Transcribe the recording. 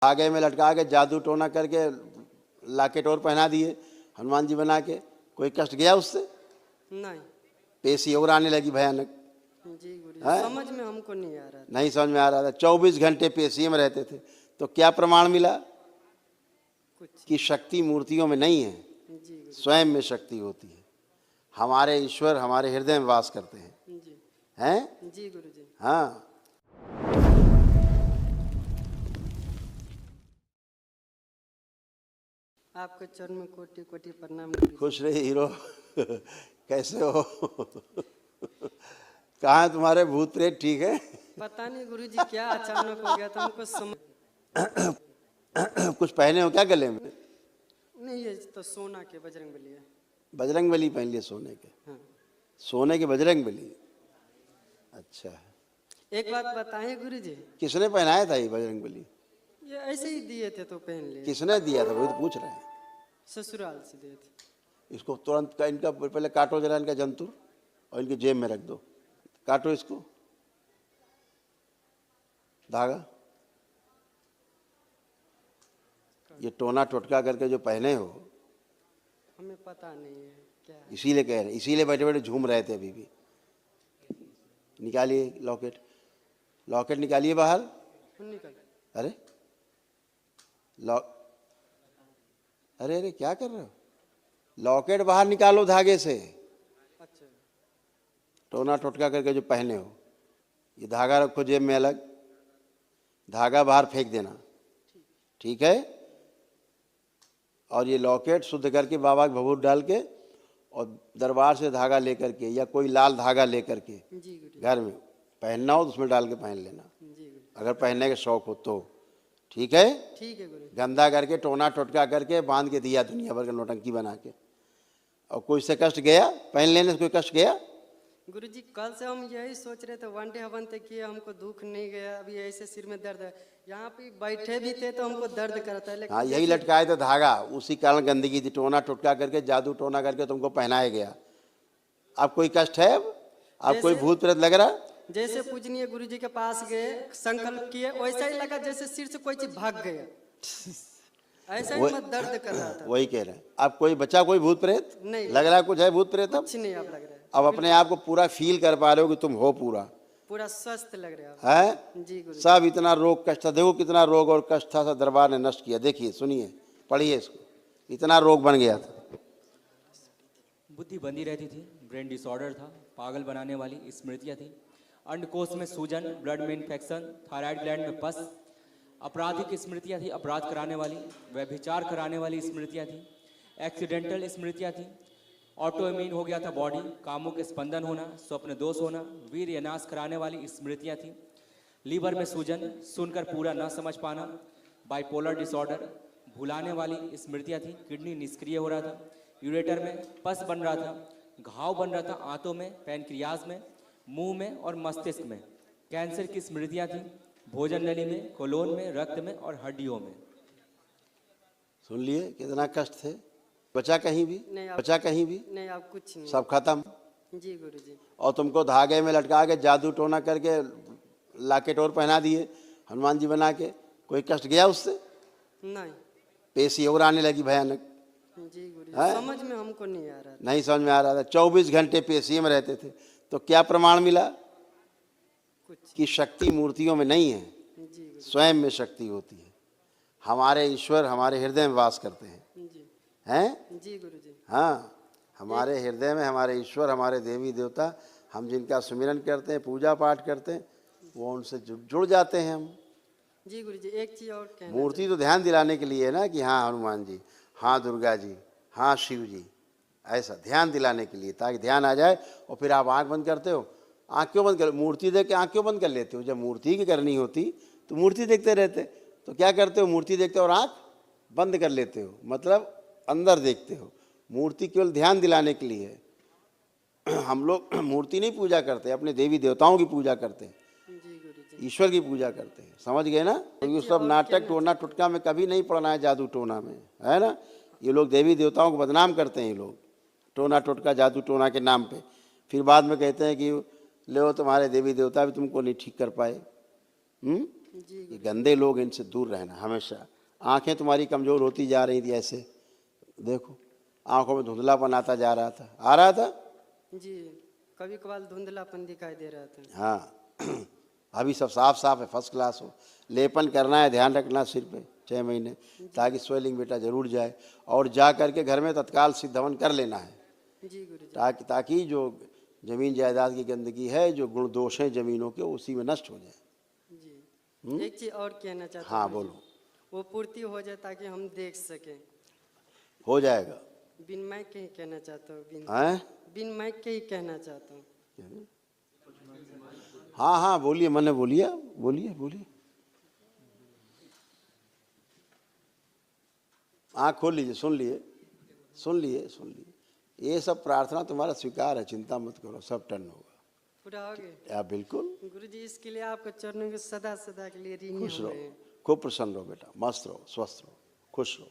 धागे में लटका के जादू टोना करके लॉकेट और पहना दिए हनुमान जी बना के। कोई कष्ट गया उससे? नहीं पेशी और आने लगी भयानक। जी गुरु जी, हैं? समझ में हमको नहीं आ रहा था। नहीं समझ में आ रहा था। 24 घंटे पेशी में रहते थे। तो क्या प्रमाण मिला? कुछ कि शक्ति मूर्तियों में नहीं है, जी गुरु स्वयं में शक्ति होती है। हमारे ईश्वर हमारे हृदय में वास करते हैं। जी हैं? जी गुरु जी। हाँ। आपके चरण में कोटि कोटि प्रणाम गुरु जी। खुश रही हीरो। कैसे हो? कहाँ है तुम्हारे भूत प्रेत? ठीक है? पता नहीं गुरु जी क्या अचानक हो गया था, हमको समझ कुछ पहने हो क्या गले में? नहीं, ये तो सोना के बजरंगबली है। बजरंग बली पहन लिए सोने के? हाँ। सोने के बजरंग बली। अच्छा। एक बात बताएं गुरु जी, किसने पहनाया था ये बजरंग बली? ये ऐसे ही दिए थे तो पहन लिए। किसने दिया था वही तो पूछ रहे हैं। ससुराल से दिए थे। इसको तुरंत इनका पहले काटो जरा इनका जंतुर और इनकी जेब में रख दो। काटो इसको धागा। ये टोना टोटका करके जो पहने हो, हमें पता नहीं है क्या है। इसीलिए कह रहे हैं, इसीलिए बैठे बैठे झूम रहे थे अभी भी। निकालिए लॉकेट, लॉकेट निकालिए बाहर। निकल। अरे अरे अरे क्या कर रहे हो? लॉकेट बाहर निकालो धागे से। अच्छा। टोना टोटका करके जो पहने हो, ये धागा रखो जेब में अलग, धागा बाहर फेंक देना। ठीक है? और ये लॉकेट शुद्ध करके बाबा के भभूत डाल के और दरबार से धागा लेकर के या कोई लाल धागा लेकर के जी गुरु जी। घर में पहनना हो तो उसमें डाल के पहन लेना, जी गुरु। अगर पहनने का शौक हो तो। ठीक है? ठीक है गुरु जी। गंदा करके टोना टोटका करके बांध के दिया दुनिया भर का नौटंकी बना के। और कोई से कष्ट गया? पहन लेने से कोई कष्ट गया? गुरु जी कल से हम यही सोच रहे थे, वन डे हवन तक किए, हमको दुख नहीं गया। अभी ऐसे सिर में दर्द है, यहाँ पे बैठे भी थे तो हमको दर्द करता है। लेकिन हाँ, यही लटकाए थे धागा, उसी कारण गंदगी थी। टोना टोटका करके जादू टोना करके तुमको पहनाया गया। अब कोई कष्ट है? अब कोई भूत प्रेत लग रहा? जैसे पूजनीय गुरु जी के पास गए, संकल्प किए, वैसा ही लगा जैसे सिर से कोई चीज भाग गया। ऐसा ही मत दर्द कर रहा था। वही कह रहे हैं। अब कोई बचा कोई भूत प्रेत? नहीं लग रहा कुछ है भूत प्रेत? अब कुछ नहीं आप लग रहा है। अब अपने आप को पूरा फील कर पा रहे हो कि तुम हो पूरा पूरा स्वस्थ लग रहा है आप। है? जी गुरु जी। सब इतना रोग कष्ट था, देखो कितना रोग और कष्ट था, सब दरबार ने नष्ट किया। देखिए, सुनिए, पढ़िए इसको। इतना रोग बन गया था। बुद्धि बंदी रहती थी, ब्रेन डिसऑर्डर था, पागल बनाने वाली स्मृतियाँ थी, अंडकोश में सूजन, ब्लड में इन्फेक्शन, थायराइड ग्लैंड में पस, आपराधिक स्मृतियाँ थी, अपराध कराने वाली, व्यभिचार कराने वाली स्मृतियाँ थी, एक्सीडेंटल स्मृतियाँ थी, ऑटो इम्यून हो गया था बॉडी, कामों के स्पंदन होना, स्वप्न दोष होना, वीर यनाश कराने वाली स्मृतियाँ थी, लीवर में सूजन, सुनकर पूरा न समझ पाना, बाइपोलर डिसऑर्डर, भुलाने वाली स्मृतियाँ थी, किडनी निष्क्रिय हो रहा था, यूरेटर में पस बन रहा था, घाव बन रहा था आंतों में, पैनक्रियाज में, मुंह में और मस्तिष्क में, कैंसर की स्मृतियाँ थी, भोजन नली में, कोलोन में, रक्त में और हड्डियों में। सुन लिए कितना कष्ट थे? बचा कहीं भी? नहीं आप, बचा कहीं भी? नहीं आप कुछ नहीं। सब खत्म। जी गुरु जी। और तुमको धागे में लटका के जादू टोना करके लॉकेट और पहना दिए हनुमान जी बना के। कोई कष्ट गया उससे? नहीं पेशी और आने लगी भयानक। जी गुरु जी, हैं? समझ में हमको नहीं आ रहा था। नहीं समझ में आ रहा था। 24 घंटे पेशी में रहते थे। तो क्या प्रमाण मिला? कुछ कि शक्ति मूर्तियों में नहीं है, जी गुरु स्वयं में शक्ति होती है। हमारे ईश्वर हमारे हृदय में वास करते हैं। जी। हैं? जी गुरु जी। हाँ, हमारे हृदय में हमारे ईश्वर हमारे देवी देवता, हम जिनका सुमिरन करते हैं, पूजा पाठ करते हैं, वो उनसे जुड़ जाते हैं हम। जी गुरु जी, एक चीज और कहना मूर्ति तो ध्यान दिलाने के लिए है ना, कि हाँ हनुमान जी, हाँ दुर्गा जी, हाँ शिव जी, ऐसा ध्यान दिलाने के लिए, ताकि ध्यान आ जाए। और फिर आप आंख बंद करते हो। आंख क्यों बंद कर? मूर्ति देख के आंख क्यों बंद कर लेते हो? जब मूर्ति की करनी होती तो मूर्ति देखते रहते, तो क्या करते हो? मूर्ति देखते हो और आंख बंद कर लेते हो, मतलब अंदर देखते हो। मूर्ति केवल ध्यान दिलाने के लिए है। हम लोग मूर्ति नहीं पूजा करते, अपने देवी देवताओं की पूजा करते हैं, जी गुरु जी। ईश्वर की पूजा करते हैं। समझ गए ना? तो ये सब नाटक टोना टुटका में कभी नहीं पढ़ना है, जादू टोना में, है ना? ये लोग देवी देवताओं को बदनाम करते हैं, ये लोग टोना टोटका जादू टोना के नाम पे। फिर बाद में कहते हैं कि ले तुम्हारे देवी देवता भी तुमको नहीं ठीक कर पाए। जी ये गंदे लोग, इनसे दूर रहना हमेशा। आंखें तुम्हारी कमज़ोर होती जा रही थी, ऐसे देखो आंखों में धुंधलापन आता जा रहा था, आ रहा था। जी, कभी कभार धुंधलापन दिखाई दे रहा था। हाँ अभी सब साफ साफ है, फर्स्ट क्लास हो। लेपन करना है, ध्यान रखना सिर पे 6 महीने, ताकि स्वेलिंग बेटा जरूर जाए। और जा करके घर में तत्काल सिद्ध हवन कर लेना है, जी गुरुजी। ताकि जो जमीन जायदाद की गंदगी है, जो गुण दोष हैं जमीनों के, उसी में नष्ट हो जाए। जी, एक चीज और कहना चाहता हाँ हूँ गुरुजी। बोलो। वो पूर्ति हो जाए ताकि हम देख सकें। हो जाएगा। बिन माइक के ही कहना चाहता हूँ, हैं? बिन माइक के ही कहना चाहता हूँ। हाँ हाँ बोलिए, मैंने बोलिए, बोलिए बोलिए। आँख खोल लीजिए, सुन लिए, सुन लिए, सुन लिए। ये सब प्रार्थना तुम्हारा स्वीकार है, चिंता मत करो, सब टर्न होगा। पूरा हो गया या बिल्कुल। गुरुजी। इसके लिए आपके चरणों के सदा सदा के लिए ऋणी खुश हम रहो, हैं। खूब प्रसन्न रहो बेटा, मस्त रहो, स्वस्थ रहो, खुश रहो।